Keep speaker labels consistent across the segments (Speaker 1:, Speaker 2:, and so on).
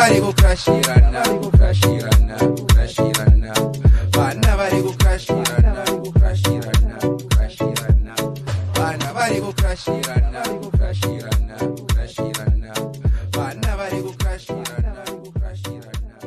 Speaker 1: bari gukrashirana, gukrashirana, gukrashirana. Bana bari gukrashirana, gukrashirana, gukrashirana. Bana bari gukrashirana, gukrashirana, gukrashirana. Bana bari gukrashirana, gukrashirana.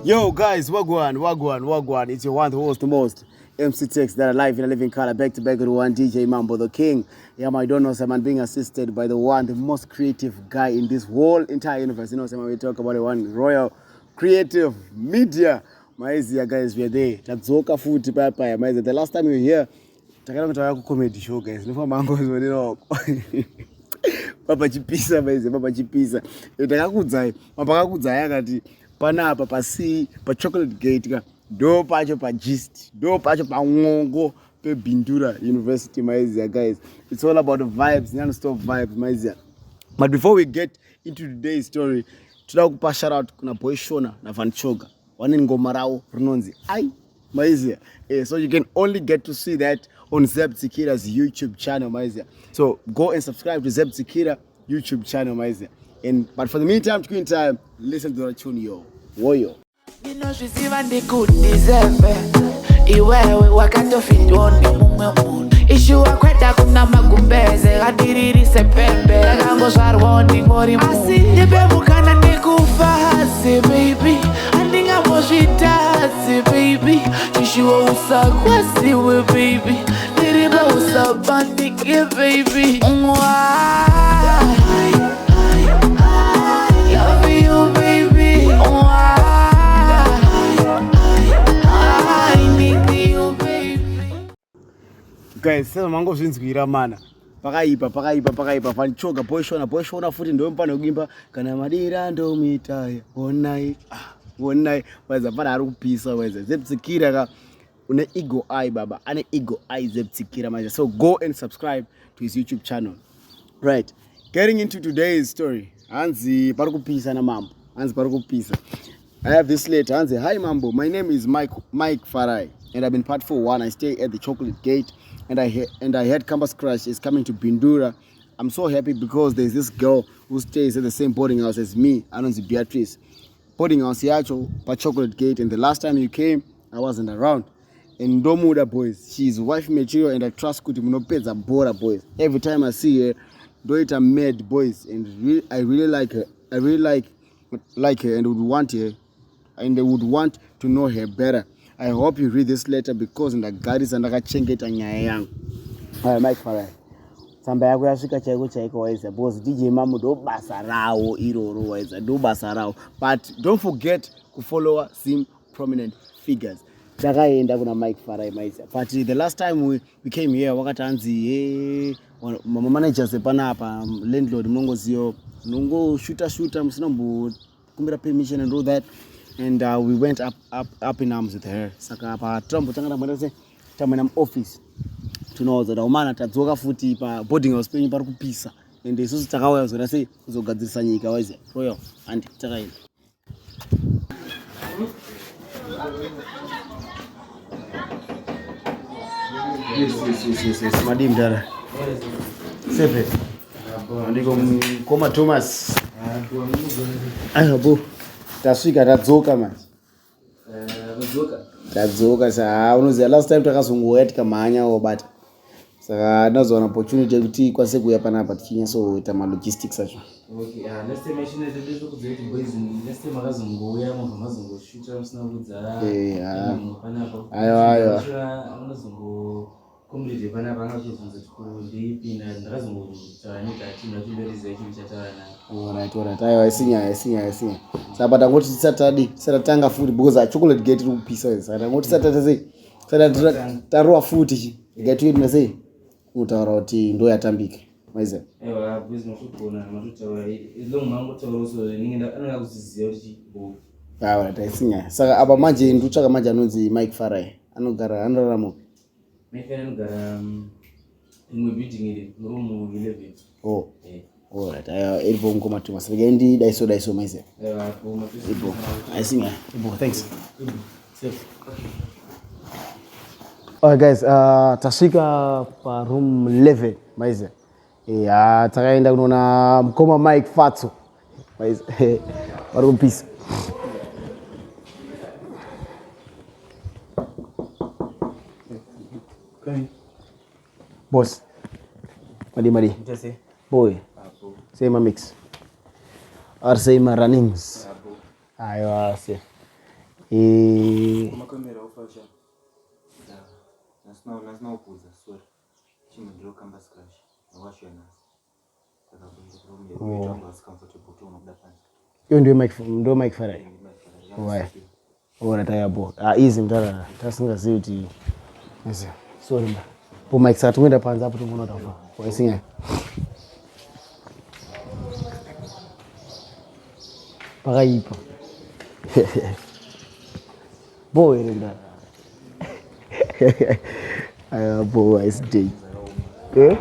Speaker 2: Yo guys, wagwan. It's your one who hosts the most. MC Tex that are live in a living color, back to back with one DJ Mambo the King. Yeah, I don't know, someone being assisted by the most creative guy in this whole entire universe. You know, someone we talk about the one royal creative media. Maizia guys, we are there. Tatzoka food papa. Maizia, the last time we were here, takana kutaka comedy show guys. Nifa mango is know. Papa chipisa maizia, papa chipisa. Takakudza, mapaka kudza yakati panapa pa chocolate gate ka. Do pacho pa gist, do pacho pa ngongo pe Bindura University maizia guys. It's all about the vibes, non-stop vibes maizia. But before we get into today's story, tuda kupa shout out kuna boy Shona na Van Choga. Wani ngoma rao runonzi. Ai maizia. So you can only get to see that on Zeb Tsikira's YouTube channel maizia. So go and subscribe to Zeb Tsikira YouTube channel maizia. But for the meantime, listen to the tune yo. Woyo.
Speaker 3: Ninoshisiva ndikudizembe iwewe wakatofitoni mumwe mundu ishiwa kwenda kuna magumbeze gadiririse pembe kangozvarwoni ngori asi ndipemukana ndikufasi baby andingamozvitasi baby chishiwo usakwasiwe baby ndiriba usabandike baby love you baby
Speaker 2: guys, sasa mango zvinzwira mana. Pakaipa Van Choga boy Shona futi ndo mpano kugimba kana madira ndo mitaya. One night waza pana ari kupisa waza. Zeb Tsikira ka une ego eye baba. Ane ego eye Zeb Tsikira maja. So go and subscribe to his YouTube channel. Right. Getting into today's story. Hanzi parukupisa na mambo. Hanzi parukupisa. I have this letter. Hanzi, hi Mambo. My name is Mike Harare, and I've been part 4-1. I stay at the Chocolate Gate, and I heard Campus Crush is coming to Bindura. I'm so happy because there's this girl who stays at the same boarding house as me, Anonzi Beatrice. Boarding house Yacho, pa Chocolate Gate, and the last time you came, I wasn't around. And Domuda boys, she's wife material, and I trust Kuti Munopeza Bora boys. Every time I see her, do it a mad boys, and I really like her. I really like her and would want her. And they would want to know her better. I hope you read this letter because in the gardens and the chengeta nyayang. Mike Harare. Samba yako yashika chaiko waiza. Boss DJ Mamu do basarao iroro waiza. Do basarao. But don't forget to follow some prominent figures. Chakaenda kuna Mike Harare maiza. But the last time we came here wakatanzi mama manager sepana hapa landlord mongo zio nungo shooter msina mbu kumbira permission and all that. And we went up in arms with her. Saka pa Trump tangana mwanase tamana office. Tunoza da umana tadzoka futi pa boarding house penyi pari kupisa. And isusu takauya zona sei kuzogadzirisa nyika waize. Royal and takaenda. Yes. Madim dara. Sepe. Ndiko mkoma Thomas. Ayo tasvika tadzoka man. Tadzoka sa unoziva last time takazongoya tikamhanya obata. Saka nazowana opportunity yekuti ikwanise kuuya panapa tichinyasoita logistics acho.
Speaker 4: Okay, last time machine did kudzeti boys last time akazongoya mazongoshuta musina kudzara. Panapa.
Speaker 2: Ayo.
Speaker 4: Anozongo complete panapa anozonzo tikundipinda ndakazongotanika tina chindoriza ichi chatana.
Speaker 2: Alright. Ayo isinya. Saka tangoti tisatanga futi because Chocolate Gate iri kupisa wese. Saka tangoti taroa futi gate yedu nasei utaura kuti ndo yatambika. Maize.
Speaker 4: Ewa business ukona matutaura izlo mango tauroso ninga ananga kuziziya kuti bo.
Speaker 2: Alright, isinya. Saka apa manje ndutsvaka manje anonzi Mike Harare. Anorarama.
Speaker 4: Mike anogara imwe building iri room 11.
Speaker 2: Oh. Alright, iripo mkoma Thomas. Ndi daiso maize.
Speaker 4: Ewa
Speaker 2: ipo. Isinya. Ipo, thanks.
Speaker 4: Safe.
Speaker 2: Alright guys, tasvika pa room 11 maize. Takaenda kunoona mkoma Mike Fatso maize. Vari kupisa. Boss. Madi. Boy. Say my mix. Or say my runnings. Ayo say.
Speaker 5: Makamera ufasha. Nasna upuza sorry. Chima ndio kamba scratch. Nawashwa nasi.
Speaker 2: Hiyo ndio mic Harare. Why? Ora tayabo. Easy mtara. Tasinga uti. Yes. Sorry mba. Po mic sa tumenda panza hapo tumbona tafa. Kwa isinya. Pagaipa. Boy rinda. Boy is day. Okay?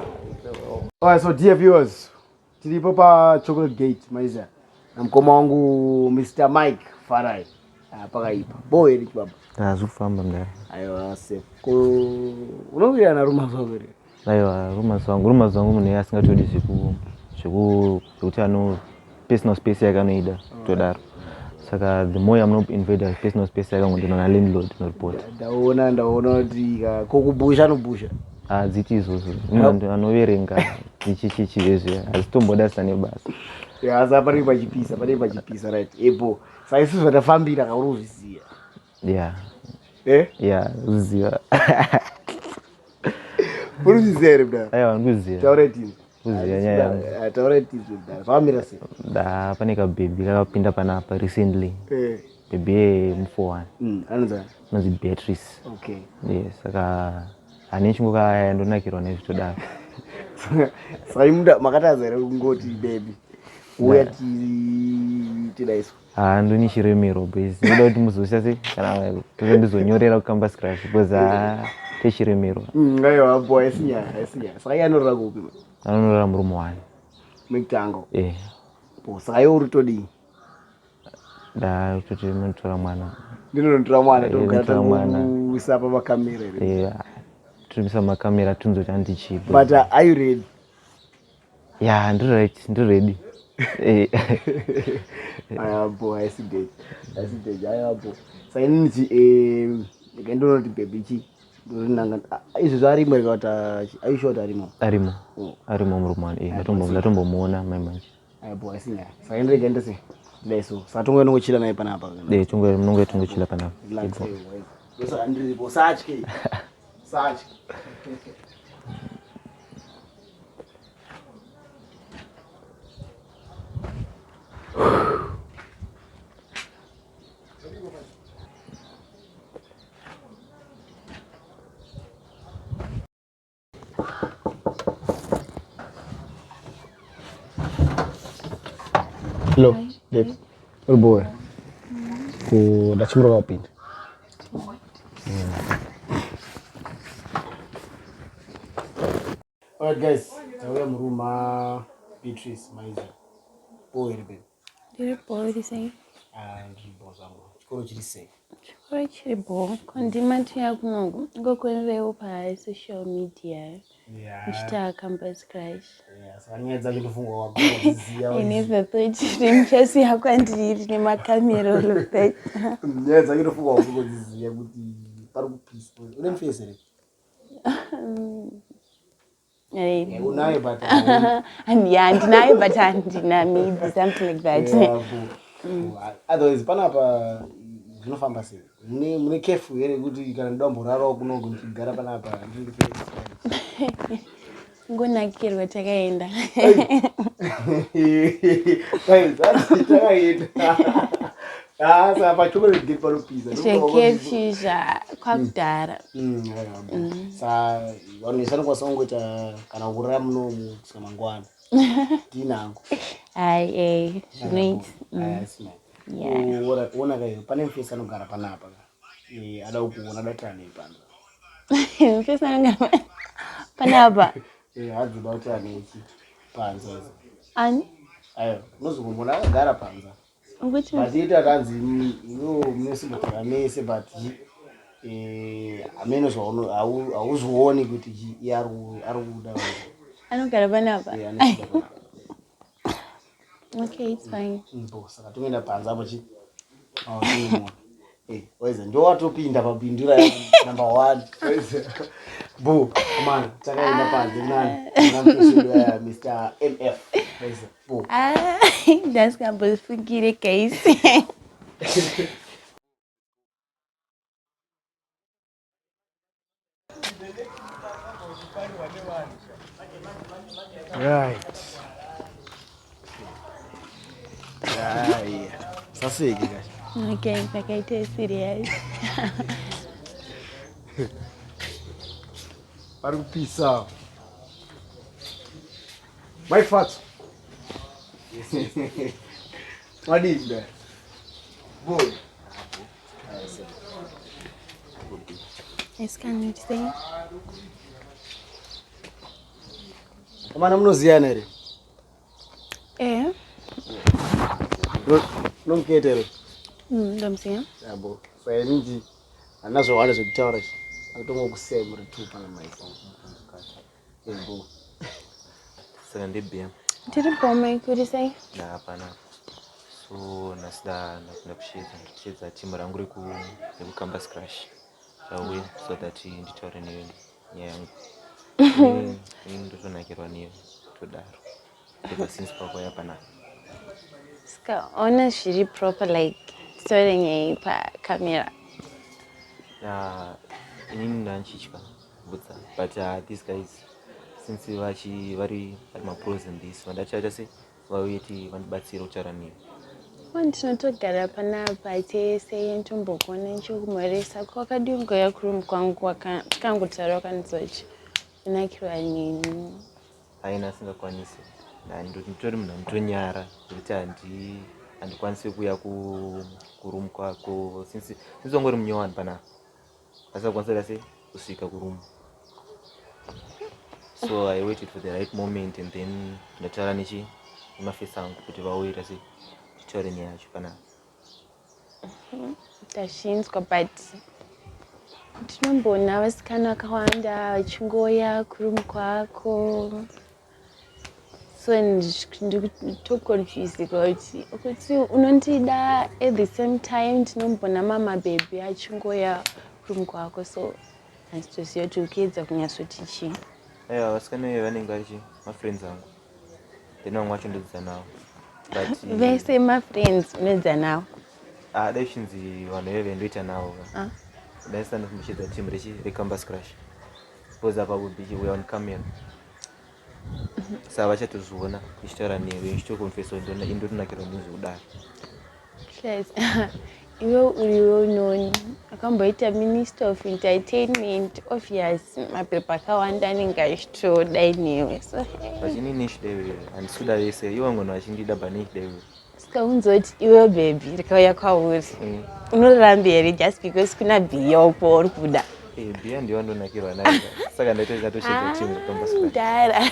Speaker 2: Alright, so dear viewers, tilipo pa Chocolate Gate maiza. Na mkoma wangu Mr. Mike Farai. Pagaipa. Boy rich baba.
Speaker 6: Tazufamba mda.
Speaker 2: Ayo safe. Unaongea na ruma zogere.
Speaker 6: Ayo ruma zangu mune asingati siku utano personal space yakanoida todaro. Saka the more I'm not invaded personal space yakango na landlord no report.
Speaker 2: Ndaona kuti kokubusha nobusha.
Speaker 6: Zitizo muntu anoverenga chichichi vezve azitomboda sane basa.
Speaker 2: Asa pari pachipisa right. Ebo saisi zvatafambira kauruzviziya.
Speaker 6: Yeah. Yeah, uziva.
Speaker 2: Uruziziya ere mda?
Speaker 6: Aiwa ndikuziya.
Speaker 2: Taureti.
Speaker 6: Uziya nyaya.
Speaker 2: Taureti mda. Zvamira sei?
Speaker 6: Da pane kabhebhi kakapinda panapa recently. Bhebhi mu4.
Speaker 2: Anonzi?
Speaker 6: Anonzi Beatrice.
Speaker 2: Okay.
Speaker 6: Yes, saka ane chingokaya ndonakirwa nezvitodaro.
Speaker 2: Saka imunda makataza ere kungoti baby. Uya tidaiso.
Speaker 6: Ndoni chiremero boys. Ndoda kuti muzosha sei kana ndizonyorera kukamba scratch because techiremero.
Speaker 2: Aiwa boy isinya. Saka yanorora kupi?
Speaker 6: Anonorora murume wani.
Speaker 2: Mektango.
Speaker 6: Bo
Speaker 2: saka iwe uri todii?
Speaker 6: Da kuti ndinotora mwana.
Speaker 2: Ndinotora mwana togara uisa pa makamera ere.
Speaker 6: Tumisa makamera tunzoti andichipo.
Speaker 2: But are you ready?
Speaker 6: Yeah, ndo ready.
Speaker 2: Ayabo, I see that. Ayabo. Saka inini ndinoti baby chi. Ndinanga izvo zvarimo rekata aishota arimo.
Speaker 6: Arimo murumani. Ndatombomuona mai manje.
Speaker 2: Ayabo, I see that. Saka ndinenge se. Leso. Saka tongochila naye panapa.
Speaker 6: Tongochila panapa.
Speaker 2: Saka ndiripo satye. Satye. Hello, Dave. Good boy. Ndachimura kapinda. Alright guys, tauya muruma Beatrice maiza. Boy baby.
Speaker 7: You're boy sei.
Speaker 2: Ndiribo zangu. Chikoro chiri sei.
Speaker 7: Chikoro chiri bo. Kondimati yakunongo. Ngokorereo pa social media. Nchita campus crash.
Speaker 2: Saka nyaya dzacho ndofungwa wakuziya.
Speaker 7: I never thought ndimchasi yakwandiri nemakamera olopet.
Speaker 2: Nyaya dzacho ndofungwa wakuziya kuti pari kupisa. Une mfese ere? Unayo but
Speaker 7: ndinayo but handina maybe something like that.
Speaker 2: Otherwise panapa zvinofamba sei? Mune kefu here kuti kana ndombo raro kunongo ndichigara panapa ndiri face.
Speaker 7: Ngonakirwa takaenda.
Speaker 2: Takaenda. Saka pachokoleti gate panopisa.
Speaker 7: Chekechizha kwakudhara.
Speaker 2: Saka vanhu vesanokwanisa kungoita kana kurara munomu kusika mangwana. Tinango.
Speaker 7: Zvinoita.
Speaker 2: Ona kai pane mfesi anogara panapa. Ada kuona datani panza.
Speaker 7: Mfesi anogara panapa.
Speaker 2: Hadziba kuti anechi panza.
Speaker 7: Ani?
Speaker 2: Ayo, unozokumbona akagara panza.
Speaker 7: Which
Speaker 2: one? But it akanzi munosibotera mese but ameno zvaono hauzvioni kuti ari kuda.
Speaker 7: Anogara panapa. Okay, it's fine.
Speaker 2: Bo saka toenda panza pachi. Timwa. Waize ndo watopinda pabindura number 1. Waize. Bo, come on. Takaenda panza nani? Namtoshindo ya Mr. MF. Waize. Bo.
Speaker 7: That's gonna be case.
Speaker 2: Right. Yeah. Saseke kahle.
Speaker 7: Okay, like I tell serious.
Speaker 2: Para kupisa. My fat. Wadinda. Boy.
Speaker 7: Yes, can you say?
Speaker 2: Kamana munoziyana ere? Nongketero.
Speaker 7: Domsia.
Speaker 2: Yabo. Sasa ninji anazowana zokutaura. Akutonga kusema tu pana maiko. Yebo.
Speaker 6: Saka ndibia.
Speaker 7: Did bomb could you say?
Speaker 6: Na hapana. So nasida nakushedza timu rangu rekucampus crash. Sauye so that nditaure newe nyaya yangu. Ndotonakirwa newe todaro. Ever since papa yapana.
Speaker 7: Ska honestly proper like starting a camera.
Speaker 6: Inini nanchitya kubvunza, but these guys since vari mapros in this vandachaita se vauiti vandibatsira kutaura newe.
Speaker 7: Ndinotogara panapa tese ntombogona nchokumhoresa kwakadingoya kurumu kwangu kangotaura kanzochi inakirwa nini
Speaker 6: Haina asingakwanisi nditori munhu anotonyara zvekuti handikwanisi kuuya kurumu kwako since ungori munyowani panapa asingakwanisa se kusvika kurumu. So I waited for the right moment and then ndataura nemafesi angu kuti vauita se titaure nyaya yacho panapa.
Speaker 7: Tashinzwa but tinombona vasikana vakawanda vachingoya kurumu kwako so nditoconfused kuti unondida at the same time tinombona mamabhebhi achingoya kurumu kwako so handitoziva kuti ukiedza kunyatsoti chii.
Speaker 6: Aiwa vasikana ive vanenge vari mafriends angu then vamwe vacho ndodzidza navo
Speaker 7: vese mafriends unodzidza navo
Speaker 6: dai chinzi vanhu veve ndoita navo daisanda kumboshedza timu recampus crash because apa we on camera saka vachatozviona ichitaura newe ichitoconfessa indotonakirwa nezvekudaro.
Speaker 7: iwe uriwo noni akamboita minister of entertainment obvious mapepa akawanda anenge achitodai newe so
Speaker 6: vachinini ichidaiwe handisikuda vese ivo ngono vachindida bani ichidaiwe
Speaker 7: saka unzoti iwe bhebhi rikauya kwauri unoramba here just because kuna bhiya upo uri kuda
Speaker 6: bhiya ndiyo andonakirwa nayo saka ndatoshedza timu
Speaker 7: dara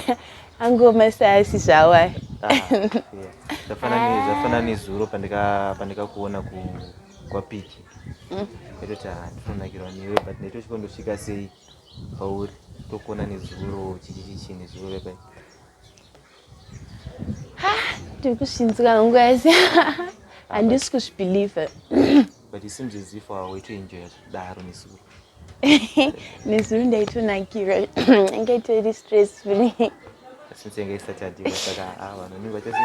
Speaker 7: angomasasi zvawa
Speaker 6: zvafanana nezuro pandikakuona kwapiki ndototi ndinonakirwa newe but ndatochikondosvika sei pauri tokuona nezuro chichichi nezuro pai
Speaker 7: ndiri kusvinzika nguva yese handisi kuzvibhilievha
Speaker 6: but it seems as if waitoenjoya daro nezuro
Speaker 7: nezuro ndaitonakirwa inge itori stress free
Speaker 6: since yange isati yadhiwa saka vanhu vanenge vachase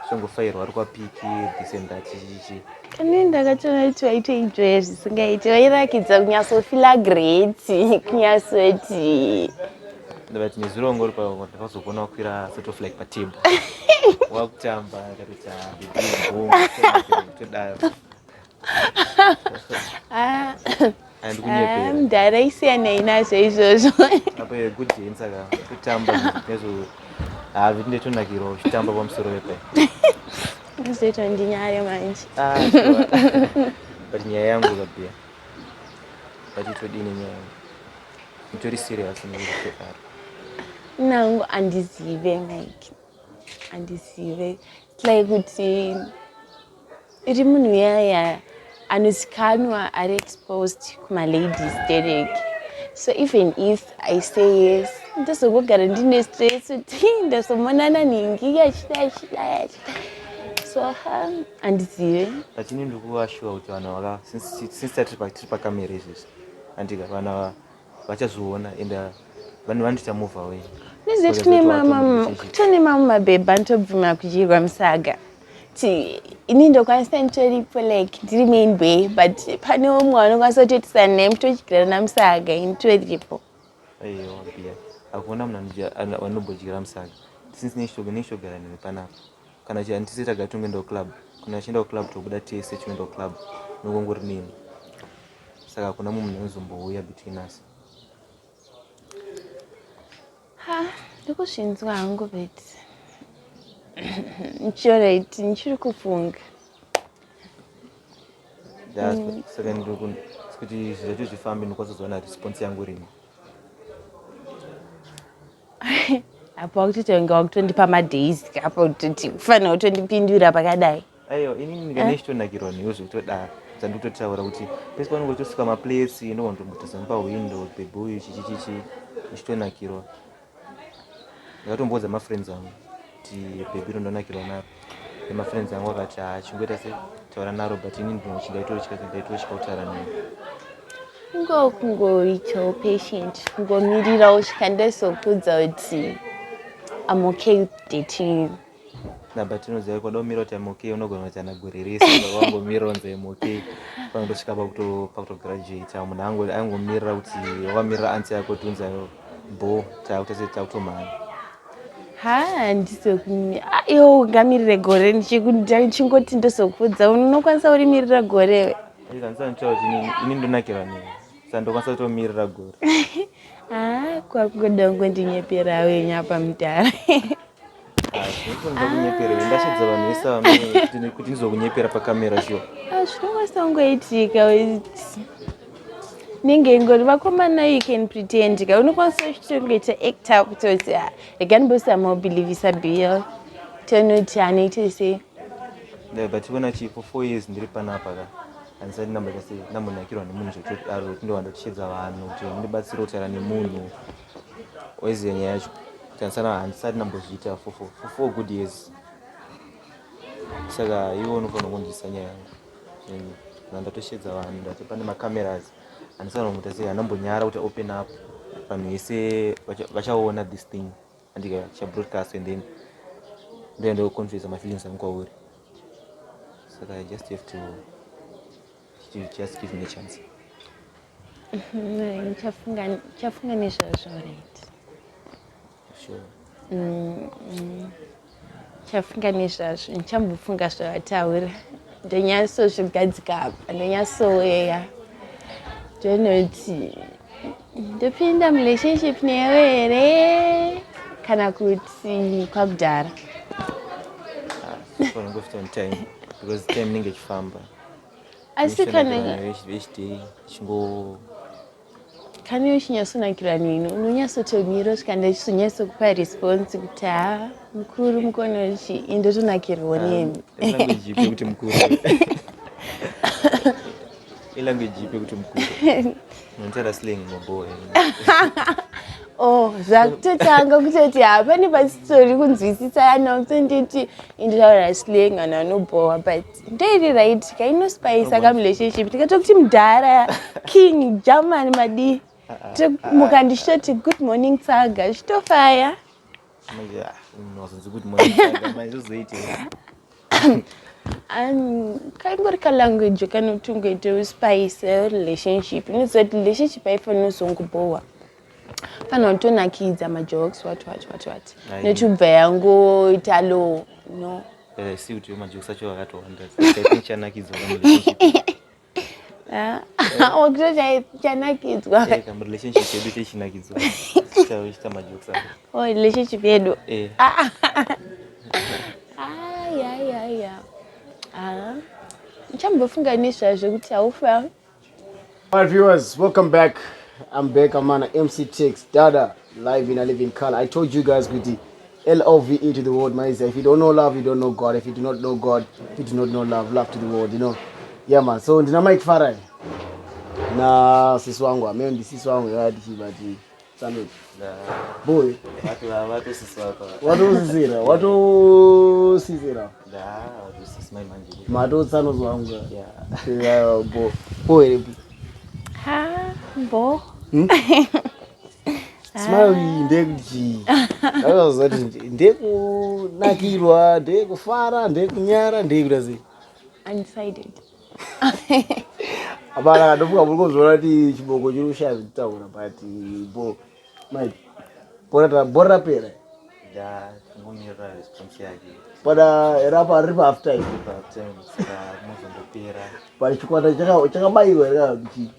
Speaker 6: zvongofairwa vari kwapiki december chichichi
Speaker 7: kani ndakatoona kuti waitoenjoya zvisingaiti wairakidza kunyatsofila great kunyatsoti
Speaker 6: but nezuro ngori ndakazogona wakwira sort of like patable wakutamba akatoti todaro
Speaker 7: mudhara isiyana inazvo izvozvo
Speaker 6: apo good day saka kutamba nezvo viti ndetonakirwa uchitamba pamusoro wepai
Speaker 7: uzoita ndinyare manje
Speaker 6: but nyaya yangu kabhiya but itodini nyaya yangu itori serious nekutodaro
Speaker 7: nangu handizive like handizive like kuti iri munhu yaya anozikanwa ari exposed kumaladies dereke so even if I say yes ndazongogara ndine stress kuti ndazomonana ningi achida so andizive.
Speaker 6: Lakini ndikuwa sure kuti vanhu vaka since tiri pakamera izvezvi andika vanhu vachazoona ende vanhu vandoita move away.
Speaker 7: Niziti kune mama mabhebha anotobvuma kudyirwa musaga. Ini ndokwanisa nditoripo like ndiri main bay but pane umwe anokwanisa kutoitisana naye mutodyirana namusaga initoripo.
Speaker 6: Aiwa pia hakuna munhu anotombodyira musaga since nechitogara newe panapa kana handisi taga tongoenda kuclub kana achienda kuclub tobuda tese toenda kuclub nokongori nini saka hakuna munhu anozombouya between us.
Speaker 7: Ndokuzvinzwa hangu but alright ndichiri kufunga.
Speaker 6: Saka kuti zvizacho zvifambe ndokwanisa kuzoona response yangu rini.
Speaker 7: Apa kutotonga wakutondipa madays apa kutoti kufanira kutondipindura pakadai.
Speaker 6: Aiwa ini ndinganeichitonakirwa newe zvekutodaro dzandikutotaura kuti pese panonge uchitosvika maplace ndowandombotasa pawindow bhebhi uyu chichi ndichitonakirwa. Ndakatombodza mafriends angu kuti bhebhi rondonakirwa naro nemafriends angu akati chingoita se taura naro but ini ndaitotya kutaura naye.
Speaker 7: Kungoitawo patient kungomirira usvika ndazokudza kuti I'm okay with dating you.
Speaker 6: But unoziva kwada kumira kuti I'm okay unogona kuti anagore rese wangomira unzi I'm okay panondosvika pakutograduate munhu angomirira kuti wamirira anti yako kuti unzi bo takutomhanya.
Speaker 7: Iwo ngamirire gore ndichingoti ndozokudza unokwanisa kurimirira gorewe.
Speaker 6: Kandisanitaura kuti ini ndonakirwa newe saka ndokwanisa kutomirira gore.
Speaker 7: Kwakungoda kungondinyepera wenya pamutara.
Speaker 6: Kunyeperewe ndashedza vanhu vese kuti ndizokunyepera pakamera sho.
Speaker 7: Zvinokwanisa kungoitika nenge ingori vakomana you can pretend ka unokwanisa kuchitongoita actor kutoti rega ndimbosambobhilivisa bill tonoti anoite sei.
Speaker 6: But kuna for 4 years ndiri panapa ka handisati ndambonakirwa nemunhu zvekutoti aro kuti ndowanda kuchedza vanhu kuti ndibatsire kutaura nemunhu oiziva nyaya yacho kuti handisati ndambozviita for 4 good years. Saka iwo unofanira kunzwisisa nyaya yangu ndatoshedza vanhu ndati pane macameras handisana kumuita sei handambonyara kuti open up vanhu vese vachaona this thing andika chabroadcast and then ndoenda kuconfess my feelings angu kwauri. Saka I just have to just give me a chance.
Speaker 7: Chafunga nezvazvo right.
Speaker 6: Sure.
Speaker 7: Chafunga nezvazvo ndichambofunga zvavataura ndonyasozvigadzika apa ndonyasouya ndonoti ndopinda murelationship newe here kana kuti kwakudhara.
Speaker 6: Panongofita time because time ninge chifamba.
Speaker 7: Asi kana
Speaker 6: vechidei
Speaker 7: kana uchinyasonakirwa nini unonyatsotomira usvika ndachizonyatsokupa response kuti mukuru mukonochi indotonakirwa nemi.
Speaker 6: Language ipi kuti mukuru. Language ipi kuti mukuru. Nontaura slang maboy.
Speaker 7: Zvakutotanga kutoti pane pasitori kunzwisisa anokutonditi indotaura slang anhu anobowa but ndoiri right kainospice kamurelationship tikatokuti mudhara king german madi mukandichitoti good morning saga chitofaya.
Speaker 6: Wasn't good morning saga maizozoite.
Speaker 7: Kangori kalanguage kanotungoita spice relationship inoziva kuti relationship haifanira kuzongobowa fanira kutonakidza majokes what notubva yangoita low no.
Speaker 6: Si kuti majokes acho akatowanda saka chanakidzwa kamurelationship.
Speaker 7: Wakutoti chanakidzwa
Speaker 6: kamurelationship yedu techinakidzwa tichita majokes acho.
Speaker 7: Relationship yedu ndichambofunga nezvazvo kuti haufa.
Speaker 2: Alright viewers, welcome back. I'm back. I'm on MC Tix Dada live in a living color. I told you guys with the LOVE to the world, man. If you don't know love, you don't know God. If you do not know God, you do not know love. Love to the world, you know. Yeah, man. So ndina Mike Harare na sisi wangu, mimi ndi sisi wangu yadi bati Salute.
Speaker 6: Da.
Speaker 2: Boy.
Speaker 6: Watu sisi wako.
Speaker 2: Watu sisira.
Speaker 6: Da, watu sisi mai manji.
Speaker 2: Mato tsano zwanga.
Speaker 6: Yeah.
Speaker 2: Yeah, boy.
Speaker 7: Ha, bo.
Speaker 2: Smile ndekuji. Akazoti ndekunakirwa, ndekufara, ndekunyara, ndekurazi.
Speaker 7: Undecided.
Speaker 2: Abana ndovuka muri kuzora ti chiboko chirushavi taura but bo mai bora pera.
Speaker 6: Da, ngonira response yake.
Speaker 2: Pada erapa ripa half time.
Speaker 6: Saka muzondopera.
Speaker 2: Pari chikwata chakabayiwa era kuti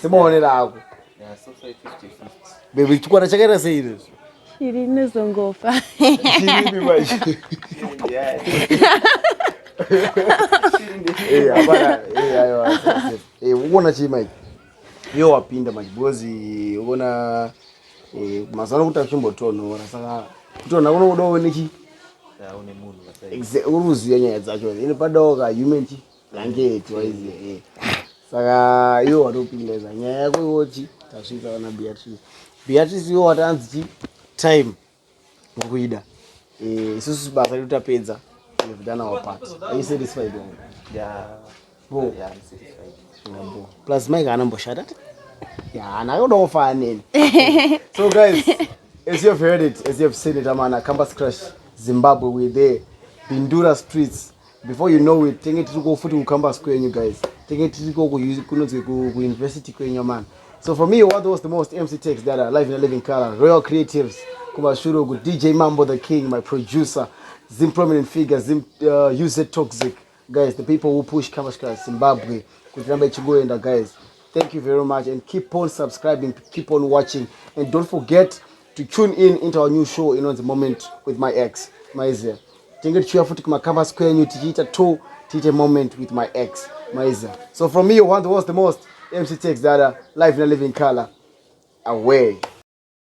Speaker 2: semaonera ako.
Speaker 6: Yeah, so far 50-50.
Speaker 2: Baby chikwata chakaita sei izvo?
Speaker 7: Shiri inozongofa.
Speaker 2: Chiri manje. Abana ayo. Uona chi manje. Yo wapinda manje because uona mazano kuti achimbotonora saka kutona unoda uone chi
Speaker 6: Une munhu vasai.
Speaker 2: uruziya nyaya dzacho ine padawo ka human chi langeti waiziya saka iwo watopindeza nyaya yako iwochi tasvika na Beatrice iwo watanzi chi time ngokuida isusu basa redu tapedza we've done our part. Are you satisfied?
Speaker 6: Yeah.
Speaker 2: Bo.
Speaker 6: Yeah, I'm satisfied.
Speaker 2: Bo. Plus Mike anamboshata. Yeah, and I don't know fine. So guys, as you have heard it, as you have seen it, I'm on a campus crash, Zimbabwe, we're there, Bindura streets. Before you know it, take it to go to campus square, you guys. Take it to go to university, man. So for me, what was the most MC takes that are live in a living color? Royal Creatives, Kumashuro, DJ Mambo the King, my producer, Zim Prominent Figure, Zim User Toxic. Guys, the people who push campus crash, Zimbabwe, guys. Thank you very much and keep on subscribing, keep on watching, and don't forget to tune in into our new show, The Moment with my ex, Maiza. Tinget chia futi kuma campus square new tichita to tite moment with my ex, Maiza. So from me, what was the most MC takes that are live in a living color. Away.